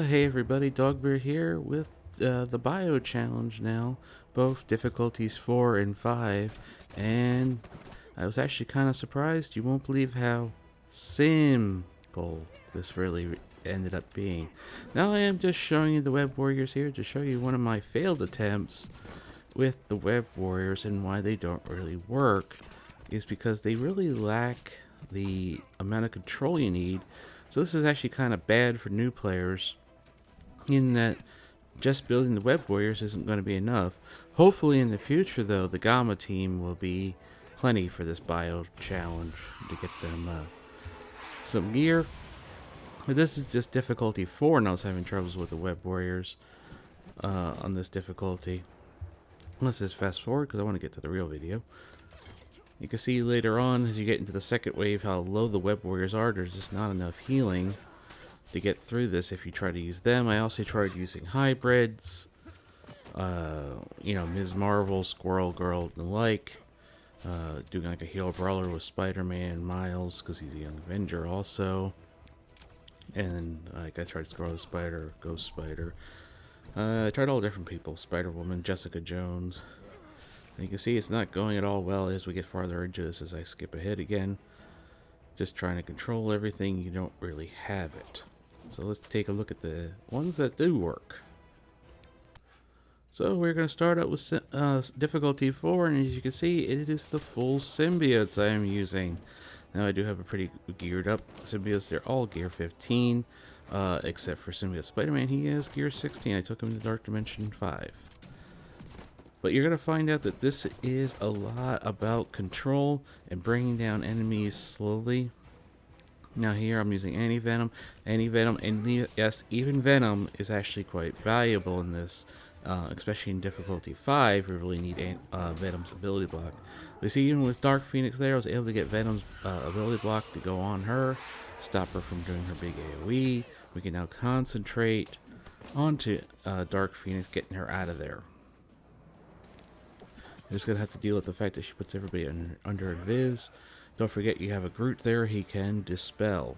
Hey everybody, Dogbeard here with the bio challenge now, both difficulties 4 and 5, and I was actually kind of surprised. You won't believe how simple this really ended up being. Now I am just showing you the Web Warriors here to show you one of my failed attempts with the Web Warriors and why they don't really work is because they really lack the amount of control you need. So this is actually kind of bad for new players in that just building the Web Warriors isn't going to be enough. Hopefully in the future though, the Gamma team will be plenty for this bio challenge to get them some gear. But this is just difficulty 4 and I was having troubles with the Web Warriors on this difficulty. Let's just fast forward because I want to get to the real video. You can see later on as you get into the second wave how low the Web Warriors are. There's just not enough healing to get through this if you try to use them. I also tried using hybrids, you know, Ms. Marvel, Squirrel Girl, and the like. Doing like a heal brawler with Spider-Man, Miles, because he's a young Avenger also. And like I tried Squirrel the Spider, Ghost Spider. I tried all different people, Spider-Woman, Jessica Jones. And you can see it's not going at all well as we get farther into this as I skip ahead again. Just trying to control everything, you don't really have it. So let's take a look at the ones that do work. So we're going to start out with difficulty 4, and as you can see, it is the full symbiotes I am using. Now I do have a pretty geared up symbiotes. They're all gear 15, except for symbiote Spider-Man. He is gear 16. I took him to Dark Dimension 5. But you're going to find out that this is a lot about control and bringing down enemies slowly. Now here I'm using Antivenom. Antivenom, and yes, even Venom is actually quite valuable in this, especially in difficulty 5. We really need Venom's ability block. We see even with Dark Phoenix there, I was able to get Venom's ability block to go on her, stop her from doing her big AoE. We can now concentrate onto Dark Phoenix, getting her out of there. You're just going to have to deal with the fact that she puts everybody under invis. Don't forget you have a Groot there, he can dispel.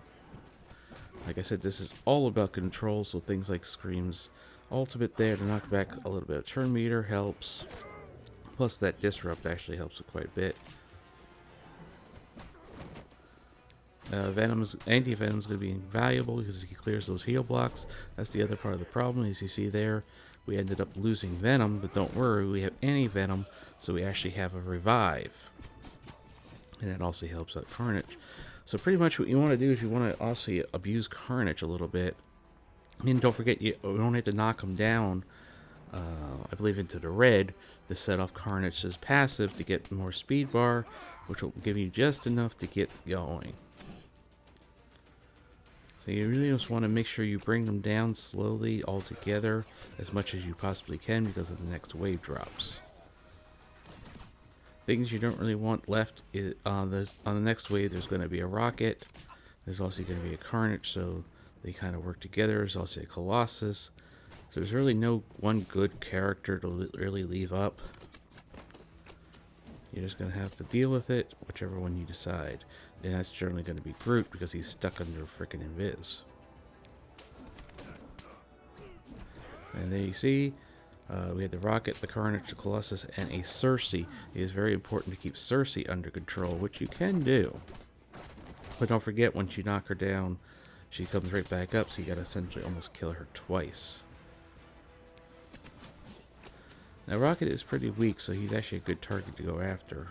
Like I said, this is all about control, so things like Scream's ultimate there to knock back a little bit of turn meter helps. Plus that disrupt actually helps it quite a bit. Anti-Venom's going to be invaluable because he clears those heal blocks. That's the other part of the problem. As you see there, we ended up losing Venom, but don't worry, we have Anti-Venom, so we actually have a revive. And it also helps out Carnage. So pretty much what you want to do is you want to also abuse Carnage a little bit. And don't forget, you don't have to knock him down, I believe, into the red to set off Carnage's passive to get more speed bar, which will give you just enough to get going. So you really just want to make sure you bring them down slowly all together as much as you possibly can because of the next wave drops. Things you don't really want left is on the next wave. There's going to be a rocket. There's also going to be a Carnage, so they kind of work together. There's also a Colossus. So there's really no one good character to really leave up. You're just going to have to deal with it, whichever one you decide. And that's generally going to be Groot because he's stuck under frickin' invis. And there you see, we had the Rocket, the Carnage, the Colossus, and a Cersei. It is very important to keep Cersei under control, which you can do. But don't forget, once you knock her down, she comes right back up, so you gotta essentially almost kill her twice. Now Rocket is pretty weak, so he's actually a good target to go after.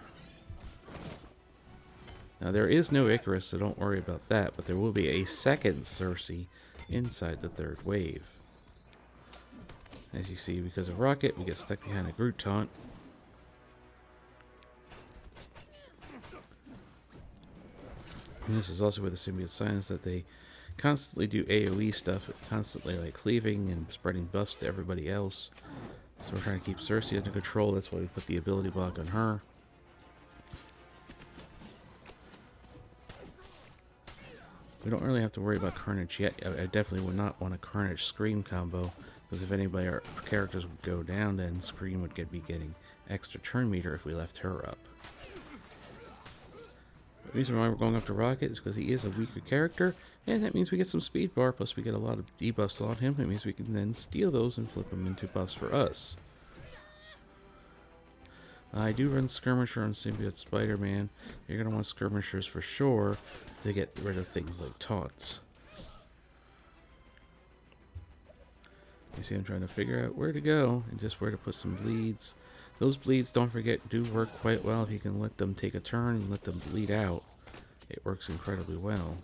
Now there is no Icarus, so don't worry about that, but there will be a second Cersei inside the third wave. As you see, because of Rocket, we get stuck behind a Groot taunt. And this is also where the symbiote signs that they constantly do AoE stuff, constantly like cleaving and spreading buffs to everybody else. So we're trying to keep Cersei under control, that's why we put the ability block on her. We don't really have to worry about Carnage yet. I definitely would not want a Carnage Scream combo, because if anybody our characters would go down, then Scream would be getting extra turn meter if we left her up. The reason why we're going up to Rocket is because he is a weaker character, And that means we get some speed bar, plus we get a lot of debuffs on him. That means we can then steal those and flip them into buffs for us. I do run Skirmisher on Symbiote Spider-Man. You're going to want Skirmishers for sure to get rid of things like taunts. You see I'm trying to figure out where to go and just where to put some bleeds. Those bleeds, don't forget, do work quite well if you can let them take a turn and let them bleed out. It works incredibly well.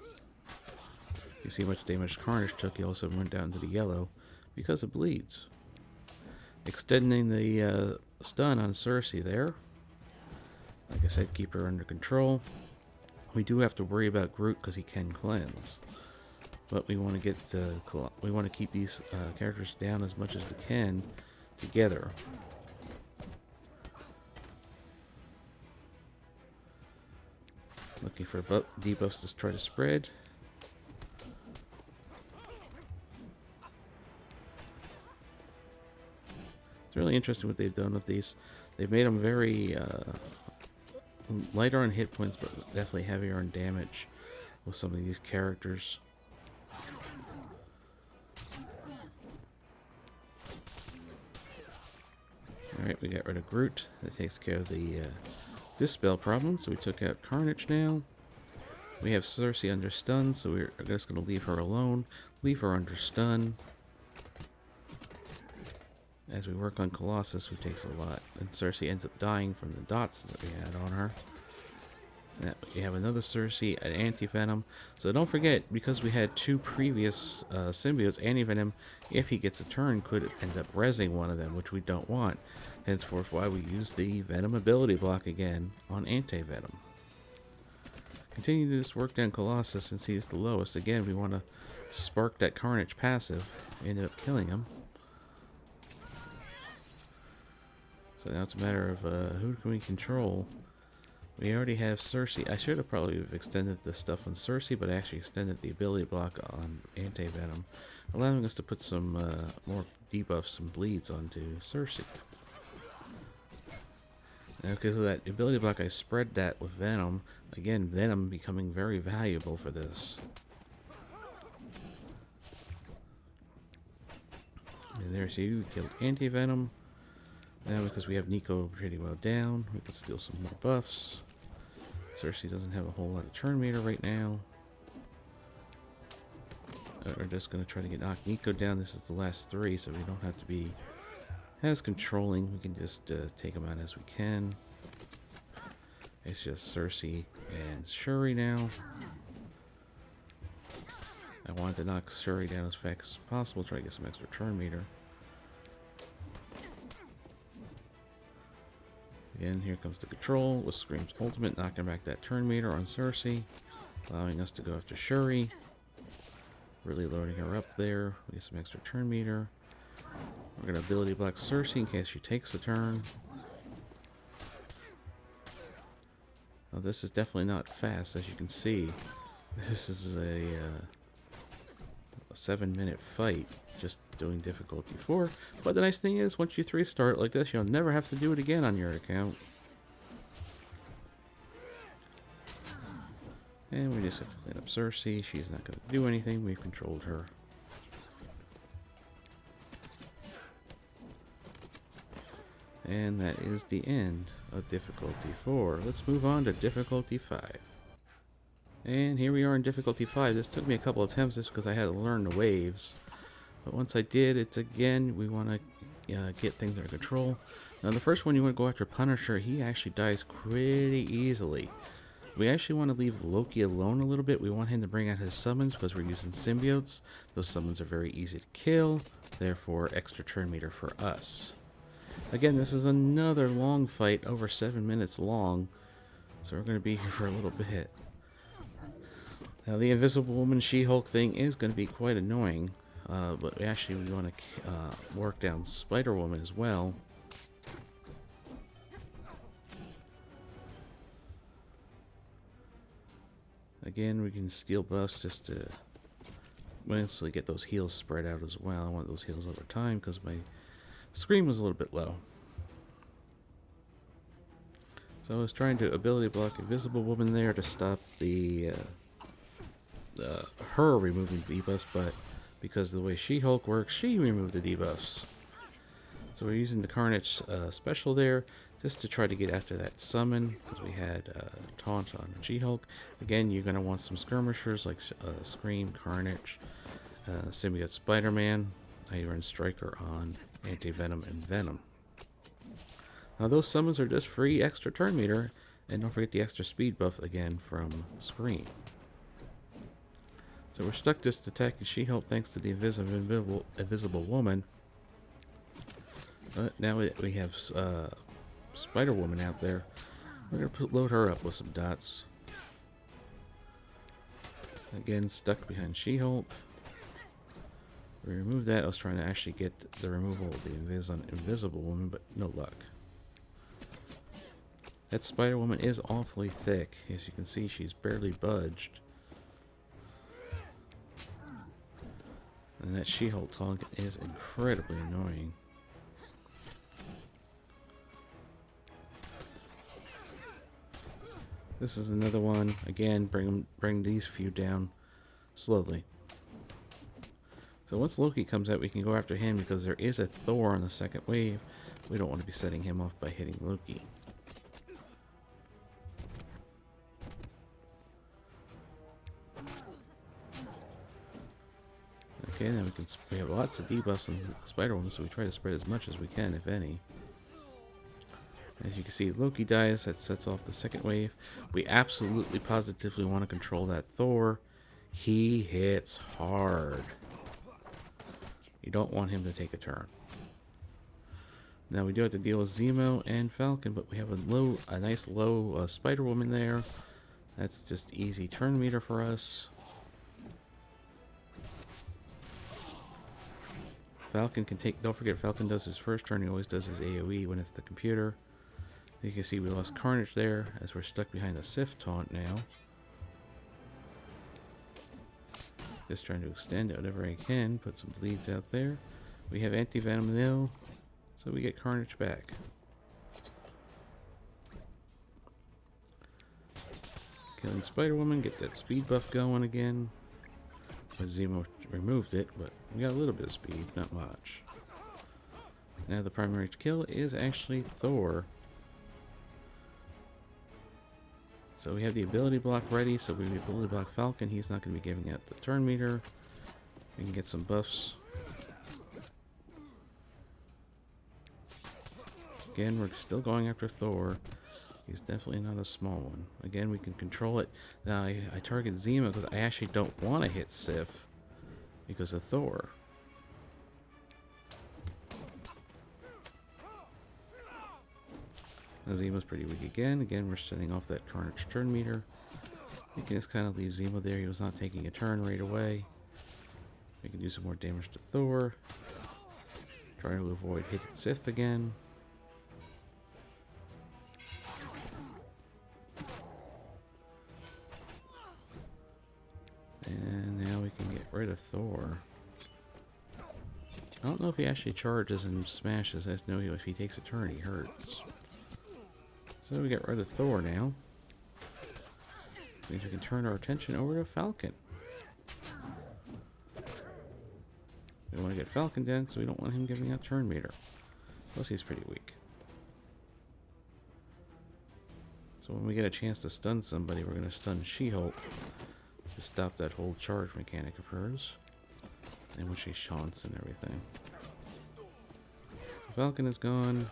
You see how much damage Carnage took, he also went down to the yellow because it bleeds. Extending the stun on Cersei there. Like I said, keep her under control. We do have to worry about Groot because he can cleanse. But we want to get we want to keep these characters down as much as we can together. Looking for debuffs to try to spread. It's really interesting what they've done with these. They've made them very lighter on hit points, but definitely heavier on damage with some of these characters. Alright, we got rid of Groot. That takes care of the Dispel problem, so we took out Carnage now. We have Cersei under stun, so we're just going to leave her alone. Leave her under stun. As we work on Colossus, who takes a lot. And Cersei ends up dying from the dots that we had on her. We have another Cersei, an Antivenom. So don't forget, because we had two previous symbiotes, Antivenom, if he gets a turn, could end up rezzing one of them, which we don't want. Henceforth, why we use the Venom ability block again on Antivenom. Continue to just work down Colossus since he's the lowest. Again, we want to spark that Carnage passive. We ended up killing him. So now it's a matter of who can we control. We already have Cersei. I should have probably extended the stuff on Cersei, but I actually extended the ability block on Antivenom, allowing us to put some more debuffs and bleeds onto Cersei. Now, because of that ability block, I spread that with Venom. Again, Venom becoming very valuable for this. And there's you, killed Antivenom. Now, because we have Nico pretty well down, we can steal some more buffs. Cersei doesn't have a whole lot of turn meter right now. We're just going to try to knock Nico down. This is the last three, so we don't have to be as controlling. We can just take them out as we can. It's just Cersei and Shuri now. I wanted to knock Shuri down as fast as possible, try to get some extra turn meter. Again, here comes the control with Scream's ultimate, knocking back that turn meter on Cersei, allowing us to go after Shuri. Really loading her up there. We get some extra turn meter. We're going to ability block Cersei in case she takes a turn. Now, this is definitely not fast, as you can see. This is a 7-minute fight, just doing difficulty 4. But the nice thing is, once you 3-star it like this, you'll never have to do it again on your account. And we just have to clean up Cersei. She's not going to do anything. We've controlled her. And that is the end of difficulty 4. Let's move on to difficulty 5. And here we are in difficulty 5. This took me a couple attempts just because I had to learn the waves. But once I did, it's again, we want to get things under control. Now the first one, you want to go after Punisher. He actually dies pretty easily. We actually want to leave Loki alone a little bit. We want him to bring out his summons because we're using symbiotes. Those summons are very easy to kill, therefore extra turn meter for us. Again, this is another long fight, over 7 minutes long, so we're going to be here for a little bit. Now the Invisible Woman She-Hulk thing is going to be quite annoying, but we want to work down Spider-Woman as well. Again, we can steal buffs just to instantly get those heals spread out as well. I want those heals over time because my screen was a little bit low. So I was trying to ability block Invisible Woman there to stop the her removing debuffs, but because of the way She-Hulk works, she removed the debuffs. So we're using the Carnage special there just to try to get after that summon, because we had taunt on She-Hulk. Again, you're going to want some skirmishers like Scream, Carnage, Symbiote Spider-Man. Now you run Striker on Antivenom and Venom. Now those summons are just free extra turn meter, and don't forget the extra speed buff again from Scream. So we're stuck just attacking She-Hulk thanks to the invisible woman. But now we have Spider-Woman out there. We're going to load her up with some dots. Again, stuck behind She-Hulk. We removed that. I was trying to actually get the removal of the invisible woman, but no luck. That Spider-Woman is awfully thick. As you can see, she's barely budged. And that She-Hulk taunt is incredibly annoying. This is another one. Again, bring these few down slowly. So once Loki comes out, we can go after him because there is a Thor on the second wave. We don't want to be setting him off by hitting Loki. Okay, then we have lots of debuffs on Spider-Woman, so we try to spread as much as we can, if any. As you can see, Loki dies. That sets off the second wave. We absolutely positively want to control that Thor. He hits hard. You don't want him to take a turn. Now we do have to deal with Zemo and Falcon, but we have a nice low Spider-Woman there. That's just easy turn meter for us. Falcon can take, don't forget Falcon does his first turn, he always does his AoE when it's the computer. You can see we lost Carnage there as we're stuck behind the Sif taunt now. Just trying to extend it whatever I can, put some bleeds out there. We have Antivenom now, so we get Carnage back. Killing Spider-Woman, get that speed buff going again. Zemo removed it, but we got a little bit of speed, not much. Now the primary kill is actually Thor. So we have the ability block ready, so we ability block Falcon. He's not going to be giving out the turn meter. We can get some buffs. Again, we're still going after Thor. He's definitely not a small one. Again, we can control it. Now, I target Zemo because I actually don't want to hit Sif because of Thor. Now, Zemo's pretty weak again. Again, we're setting off that Carnage turn meter. You can just kind of leave Zemo there. He was not taking a turn right away. We can do some more damage to Thor. Try to avoid hitting Sif again. And now we can get rid of Thor. I don't know if he actually charges and smashes. I just know if he takes a turn, he hurts. So we get rid of Thor now. Means we can turn our attention over to Falcon. We want to get Falcon down because we don't want him giving out turn meter. Plus he's pretty weak. So when we get a chance to stun somebody, we're going to stun She-Hulk to stop that whole charge mechanic of hers. And when she taunts and everything. Falcon is gone.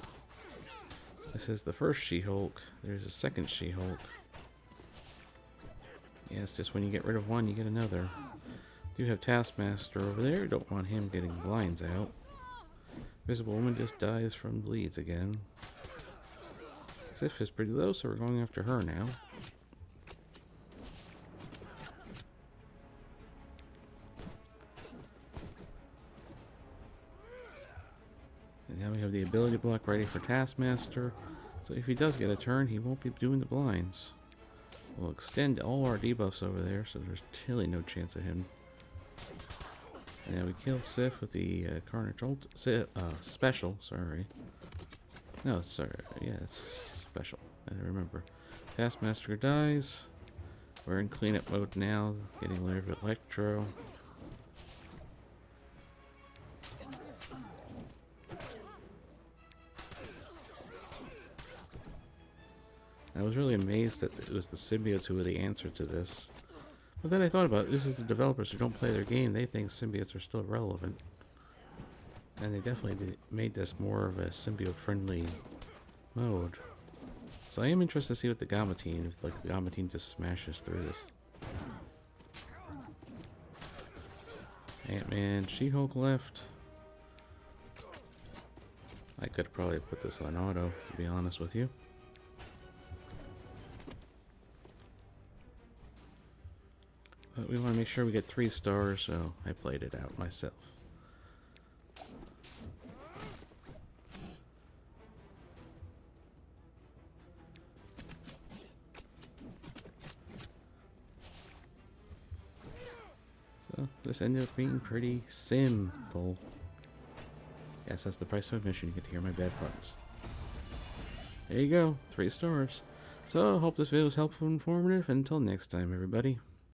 This is the first She-Hulk. There's a second She-Hulk. Yeah, it's just when you get rid of one, you get another. Do have Taskmaster over there. Don't want him getting blinds out. Invisible Woman just dies from bleeds again. Sif is pretty low, so we're going after her now. And now we have the ability block ready for Taskmaster. So if he does get a turn, he won't be doing the blinds. We'll extend all our debuffs over there, so there's really no chance of him. And now we kill Sif with the Carnage ult special, sorry. No, sorry, yeah, it's special. I don't remember. Taskmaster dies. We're in cleanup mode now, getting rid of Electro. I was really amazed that it was the symbiotes who were the answer to this. But then I thought about it, this is the developers who don't play their game, they think symbiotes are still relevant. And they definitely made this more of a symbiote-friendly mode. So I am interested to see what the Gamma Team, if like the Gamma Team just smashes through this. Ant-Man, She-Hulk left. I could probably put this on auto, to be honest with you. But we want to make sure we get 3 stars, so I played it out myself. So this ended up being pretty simple. Yes, that's the price of admission. You get to hear my bad puns. There you go, 3 stars. So, hope this video was helpful and informative. Until next time, everybody.